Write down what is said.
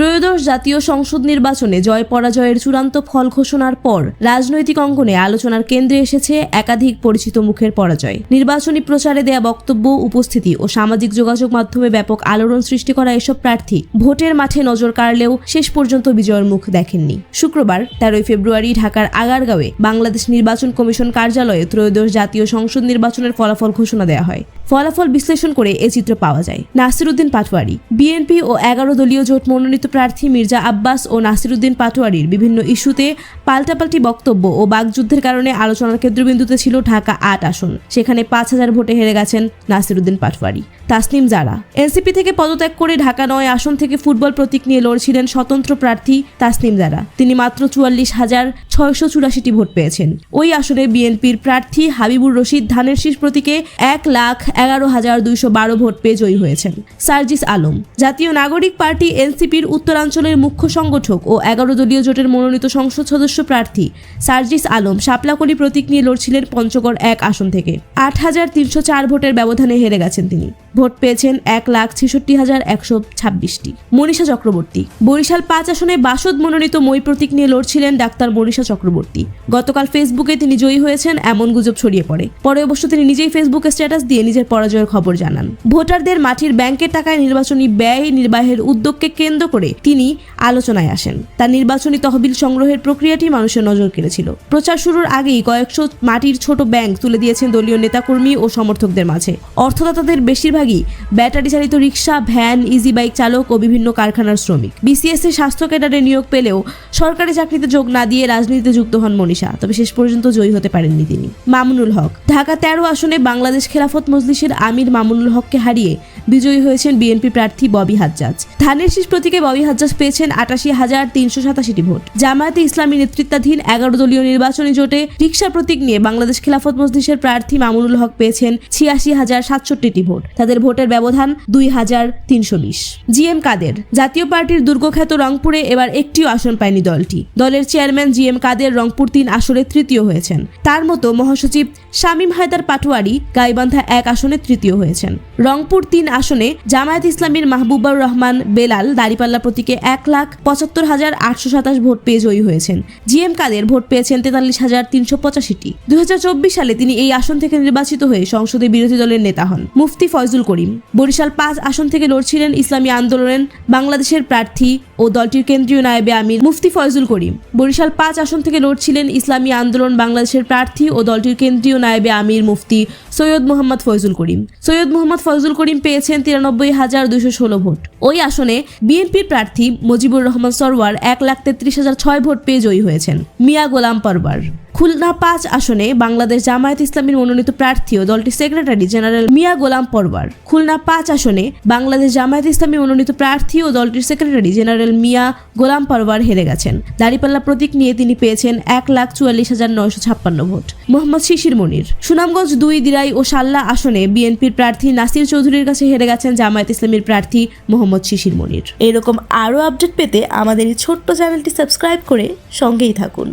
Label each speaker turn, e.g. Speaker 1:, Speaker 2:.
Speaker 1: ত্রয়োদশ জাতীয় সংসদ নির্বাচনে জয় পরাজয়ের চূড়ান্ত ফল ঘোষণার পর রাজনৈতিক অঙ্গনে আলোচনার কেন্দ্রে এসেছে একাধিক পরিচিত মুখের পরাজয়। নির্বাচনী প্রচারে দেয়া বক্তব্য, উপস্থিতি ও সামাজিক যোগাযোগ মাধ্যমে ব্যাপক আলোড়ন সৃষ্টি করা এসব প্রার্থী ভোটের মাঠে নজর কাড়লেও শেষ পর্যন্ত বিজয়ের মুখ দেখেননি। শুক্রবার 13 ফেব্রুয়ারি ঢাকার আগারগাঁওয়ে বাংলাদেশ নির্বাচন কমিশন কার্যালয়ে ত্রয়োদশ জাতীয় সংসদ নির্বাচনের ফলাফল ঘোষণা দেওয়া হয়। ফলাফল বিশ্লেষণ করে এ চিত্র পাওয়া যায়। নাসিরউদ্দিন পাটোয়ারি, বিএনপি ও 11 দলীয় জোট মনোনীত প্রার্থী মির্জা আব্বাস ও নাসিরউদ্দিন পাটোয়ারির বিভিন্ন ইস্যুতে পাল্টাপাল্টি বক্তব্য ও বাকযুদ্ধের কারণে আলোচনার কেন্দ্রবিন্দুতে ছিল ঢাকা 8 আসন। সেখানে 5000 ভোটে হেরে গেছেন নাসিরউদ্দিন পাটোয়ারি। তাসনিম জারা, এনসিপি থেকে পদত্যাগ করে ঢাকা 9 আসন থেকে ফুটবল প্রতীক নিয়ে লড়ছিলেন স্বতন্ত্র প্রার্থী তাসনিম জারা। তিনি মাত্র 44,684টি ভোট পেয়েছেন। ওই আসনে বিএনপির প্রার্থী হাবিবুর রশিদ ধানের শীষ প্রতীকে 1,11,212 ভোট পেয়ে জয়ী হয়েছেন। সার্জিস আলম, জাতীয় নাগরিক পার্টি এনসিপির উত্তরাঞ্চলের মুখ্য সংগঠক ও 11 দলীয় জোটের মনোনীত সংসদ সদস্য প্রার্থী সার্জিস আলম শাপলাকলি প্রতীক নিয়ে লড়ছিলেন পঞ্চগড় 1 আসন থেকে। 8,304 ভোটের ব্যবধানে হেরে গেছেন তিনি। ভোট পেয়েছেন 1,66,126টি। মনীষা চক্রবর্তী, বরিশাল 5 আসনে বাসদ মনোনীত মই প্রতীক নিয়ে লড়ছিলেন ডাক্তার মনীষা চক্রবর্তী। গতকাল ফেসবুকে তিনি জয়ী হয়েছেন এমন গুজব ছড়িয়ে পড়ে। পরে অবশ্য তিনি নিজেই ফেসবুকে স্ট্যাটাস দিয়ে নিজের পরাজয়ের খবর জানান। ভোটারদের মাটির ব্যাংকের টাকায় নির্বাচনী ব্যয় নির্বাহের উদ্যোগকে কেন্দ্র করে তিনি আলোচনায় আসেন। তার নির্বাচনী তহবিল সংগ্রহের প্রক্রিয়াটি মানুষের নজর কেড়েছিল। প্রচার শুরুর আগেই কয়েকশো মাটির ছোট ব্যাংক তুলে দিয়েছেন দলীয় নেতাকর্মী ও সমর্থকদের মাঝে। অর্থদাতাদের বেশিরভাগই ব্যাটারি চালিত রিক্সা, ভ্যান, ইজি বাইক চালক ও বিভিন্ন কারখানার শ্রমিক। বিসিএস এর স্বাস্থ্য ক্যাডারে নিয়োগ পেলেও সরকারি চাকরিতে যোগ না দিয়ে রাজনীতিতে যুক্ত হন মনীষা। তবে শেষ পর্যন্ত জয়ী হতে পারেননি তিনি। মামুনুল হক, ঢাকা 13 আসনে বাংলাদেশ খেলাফত মজলিসের আমির মামুনুল হককে হারিয়ে বিজয়ী হয়েছেন বিএনপি প্রার্থী ববি হাজ্জাজ। ধানের শীষ প্রতীকে ববি হাজ্জাজ পেয়েছেন 88,387টি ভোট। জামায়াতে ইসলামী নেতৃত্বাধীন 11 দলীয় নির্বাচনী জোটে রিক্সা প্রতীক নিয়ে বাংলাদেশ খেলাফত মজলিসের প্রার্থী মামুনুল হক পেয়েছেন 86,067টি ভোট। তাদের ভোটের ব্যবধান 2,320। জিএম কাদের, জাতীয় পার্টির দুর্গখ্যাত রংপুরে এবার একটিও আসন পায়নি দলটি। দলের চেয়ারম্যান জিএম কাদের রংপুর 3 আসনে তৃতীয় হয়েছেন। তার মতো মহাসচিব শামীম হায়দার পাটোয়ারি গাইবান্ধা 1 আসনে তৃতীয় হয়েছেন। রংপুর 3 আসনে জামায়াত ইসলামীর মাহবুবুর রহমান বেলাল দাঁড়িপাল্লা প্রতীকে 1,75,827 ভোট পেয়ে জয়ী হয়েছেন। জিএম কাদের ভোট পেয়েছেন 43,385টি। 2024 সালে তিনি এই আসন থেকে নির্বাচিত হয়ে সংসদে বিরোধী দলের নেতা হন। মুফতি ফয়জুল করিম, বরিশাল 5 আসন থেকে লড়ছিলেন ইসলামী আন্দোলন বাংলাদেশের প্রার্থী ও দলটির কেন্দ্রীয় নায়েবে আমির মুফতি ফয়জুল করিম। বরিশাল 5 আসন থেকে লড়ছিলেন ইসলামী আন্দোলন বাংলাদেশের প্রার্থী ও দলটির কেন্দ্রীয় নায়েবে আমির মুফতি সৈয়দ মোহাম্মদ ফয়জুল করিম। সৈয়দ মোহাম্মদ ফয়জুল করিম পেয়েছেন 93,216 ভোট। ওই আসনে বিএনপির প্রার্থী মুজিবুর রহমান সরওয়ার 1,33,006 ভোট পেয়ে জয়ী হয়েছেন। মিয়া গোলাম পরওয়ার, খুলনা 5 আসনে বাংলাদেশ জামায়াত ইসলামীর মনোনীত প্রার্থী ও দলটির সেক্রেটারি জেনারেল মিয়া গোলাম পরওয়ার। খুলনা 5 আসনে বাংলাদেশ জামায়াত ইসলামী মনোনীত প্রার্থী ও দলটির সেক্রেটারি জেনারেল মিয়া গোলাম পরওয়ার হেরে গেছেন। দাঁড়িপাল্লা প্রতীক নিয়ে তিনি পেয়েছেন 1,44,956 ভোট। মোহাম্মদ শিশির মনির, সুনামগঞ্জ 2, দিরাই ও সাল্লা আসনে বিএনপির প্রার্থী নাসির চৌধুরীর কাছে হেরে গেছেন জামায়াত ইসলামীর প্রার্থী মোহাম্মদ শিশির মনির। এরকম আরও আপডেট পেতে আমাদের এই ছোট্ট চ্যানেলটি সাবস্ক্রাইব করে সঙ্গেই থাকুন।